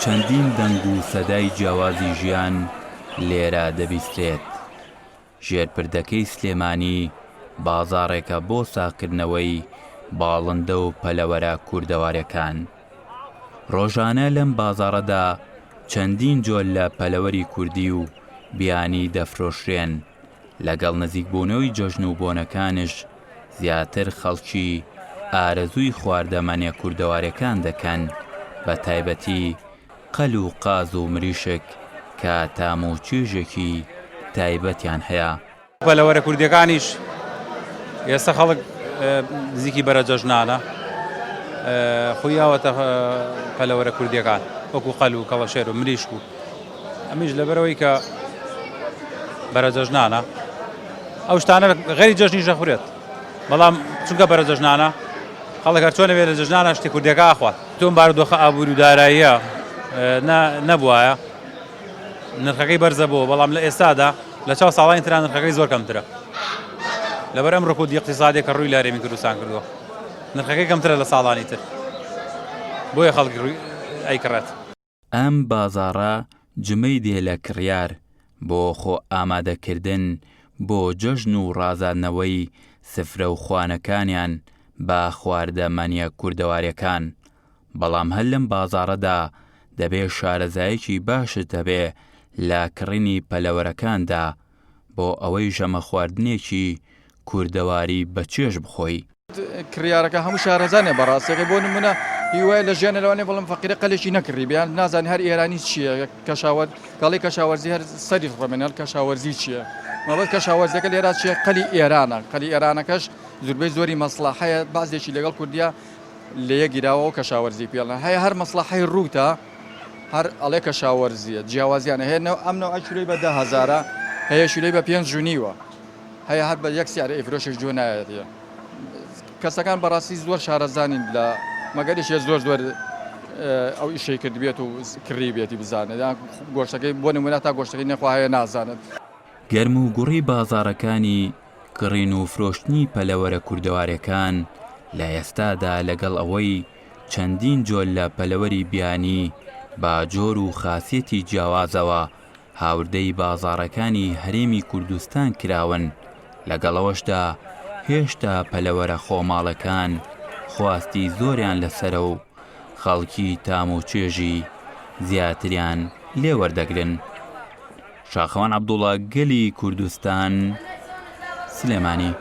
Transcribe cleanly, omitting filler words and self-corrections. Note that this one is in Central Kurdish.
چەندین دەنگ و سەدای جیاوازی ژیان لێرە دەبیسترێت. ژێرپردەکەی سلێمانی بازاڕێکە بۆ ساکردنەوەی باڵندە و پەلەوەرە کوردەوارەکان. ڕۆژانە لەم بازاڕەدا چەندین جۆر لە پەلەوەری کوردی و بیانی دەفرۆشرێن. لەگەڵ نزیکبوونەوەی جەژن و بۆنەکانش زیاتر خەڵکی ئارەزووی خواردەمەنیە کوردەوارەکان دەکەن، بە تایبەتی قەل و قاز و مریشک کە تام و چێژێکی تایبەتیان هەیە. پەلەوەرە کوردیەکانیش ئێستا خەڵک نزیکی بەرە جەژنانە خۆیاوەتە پەلەوەرە کوردیەکان وەکو قەل و کەڵەشێر و مریشک و ئەمیش لەبەرەوەی کە بەرە جەژنانە ئەو شتانە غەیری جەژنیش دەخورێت، بەڵام چونکە بەرە جەژنانە خەڵک هەر چۆنە بێت لە جەژنانە شتی کوردیەکە ئاخوات. تۆم بارودۆخە ئابووری و داراییە نەبووایە نرخەکەی بەرزە بووە، بەڵام لە ئێستادا لە چاو ساڵانی تران نرخەکەی زۆر کەمترە لەبەر ئەم ڕکود اقتصادی کە ڕووی لە هەرێمی کوردستان کردووە. نرخەکەی کەمترە لە ساڵانی تر، بۆیە خەڵکی ڕووی ئەیکڕێت. ئەم بازاڕە جمەی دێ لە کڕیار بۆ خۆ ئامادەکردن بۆ جەژن و ڕازاندنەوەی سفرە و خوانەکانیان بە خواردەمەنیە کوردەوارەکان. بەڵام هەر لەم بازاڕەدا دەبێ شارەزایەکی باشت هەبێ لە کڕینی پەلەوەرەکاندا بۆ ئەوەی ژەمە خواردنێکی کوردەواری بەچێژ بخۆی. کڕیارەکە هەموو شارەزانێ بەڕاستیەکەی بۆ نمونە هیوای لە ژیانە لەوانێ بەڵام فەقیرە قەلێکی نەکڕی بیان نازانانی هەر ئێرانی چییە، کەشاوەر گەڵی کەشاوەرزی هەر سەری ڕەمێنەر کەشاوەرزی چییە، مەبەست کەشاوەرزەکە لێرا چیە؟ قەلی ئێرانە. قەلی ئێرانەکەش زوربەی زۆری مەسڵەحەیە، بازێکی لەگەڵ کوردیا لە یەکگیراوە و کەشاوەرزی پێڵە هەیە، هەر مەسڵەحەی ڕووتە هەر ئەڵێ کەشاوەرزیە جیاوازیانە هەیە. ئەم نەوە شولەی بە 10,000 هەیە، شولەی بە 5.5 هەیە، هەر بە 1 سیارە ئیفرۆشش جۆ نایەتە. کەسەکان بەڕاستی زۆر شارەزانین لە مەگەریشە زۆر ئەو ئیشەی کرد بێت و کڕی بێتی بزانێت گۆشتەکەی بۆ نمونە تا گۆشتەکەی نەخوا هەیە نازانێت. گەرم و گوڕی بازاڕەکانی کڕین و فرۆشتنی پەلەوەرە کوردەوارەکان لە ئێستادا لەگەڵ ئەوەی چەندین جۆر لە پەلەوەری بیانی با جۆر و خاسیەتی جیاوازەوە هاوردەی بازاڕەکانی هەرێمی کوردستان کراون، لەگەڵەوەشدا هێشتا پەلەوەرە خۆماڵەکان خواستی زۆریان لەسرە و خەڵکی تام و چێژی زیاتریان لێوەردەگرن. شاخەوان عەبدوڵڵا، گەلی کوردستان، سلێمانی.